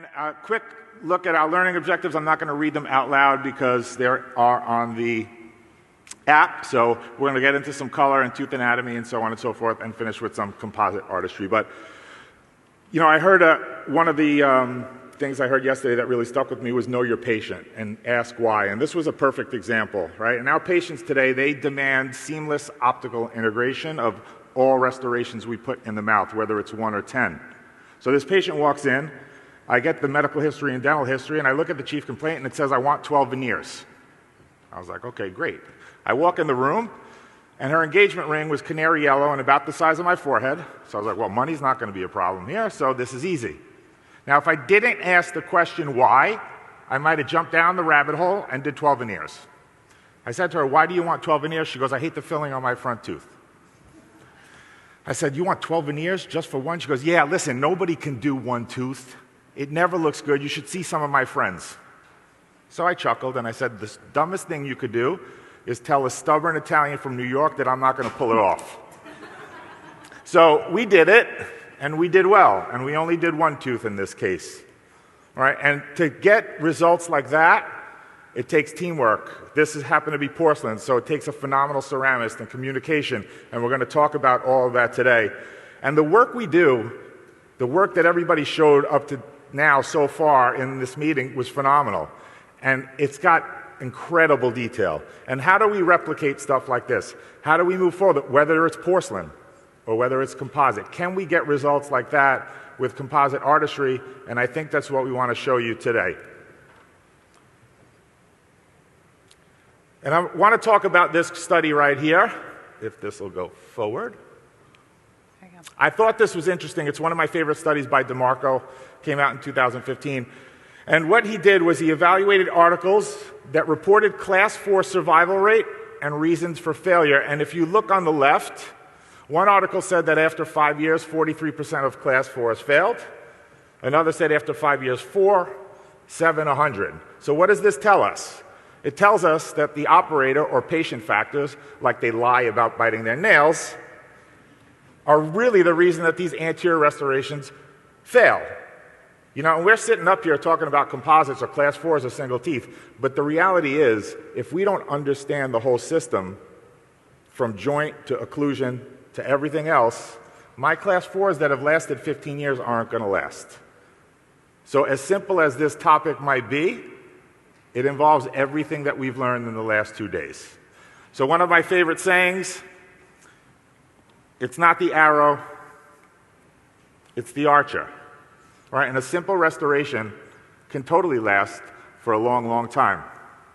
And a quick look at our learning objectives. I'm not going to read them out loud because they are on the app. So we're going to get into some color and tooth anatomy and so on and so forth and finish with some composite artistry. But, you know, I heard one of the things I heard yesterday that really stuck with me was know your patient and ask why. And this was a perfect example, right? And our patients today, they demand seamless optical integration of all restorations we put in the mouth, whether it's 1 or 10. So this patient walks in, I get the medical history and dental history, and I look at the chief complaint, and it says, I want 12 veneers. I was like, okay, great. I walk in the room, and her engagement ring was canary yellow and about the size of my forehead. So I was like, well, money's not going to be a problem here, so this is easy. Now, if I didn't ask the question why, I might have jumped down the rabbit hole and did 12 veneers. I said to her, why do you want 12 veneers? She goes, I hate the filling on my front tooth. I said, you want 12 veneers just for one? She goes, yeah, listen, nobody can do one tooth. It never looks good. You should see some of my friends. So I chuckled and I said, the dumbest thing you could do is tell a stubborn Italian from New York that I'm not going to pull it off. So we did it, and we did well, and we only did one tooth in this case. All right? And to get results like that, it takes teamwork. This has happened to be porcelain, so it takes a phenomenal ceramist and communication, and we're going to talk about all of that today. And the work we do, the work that everybody showed up to now so far in this meeting was phenomenal. And it's got incredible detail. And how do we replicate stuff like this? How do we move forward, whether it's porcelain or whether it's composite? Can we get results like that with composite artistry? And I think that's what we want to show you today. And I want to talk about this study right here, if this will go forward. There you go. I thought this was interesting. It's one of my favorite studies by DeMarco. Came out in 2015. And what he did was he evaluated articles that reported class 4 survival rate and reasons for failure. And if you look on the left, one article said that after 5 years, 43% of class 4s failed. Another said after 5 years, 4, 7, 100. So what does this tell us? It tells us that the operator or patient factors, like they lie about biting their nails, are really the reason that these anterior restorations fail. You know, we're sitting up here talking about composites or class 4s or single teeth, but the reality is, if we don't understand the whole system, from joint to occlusion to everything else, my class 4s that have lasted 15 years aren't going to last. So as simple as this topic might be, it involves everything that we've learned in the last 2 days. So one of my favorite sayings, it's not the arrow, it's the archer. Right? And a simple restoration can totally last for a long, long time.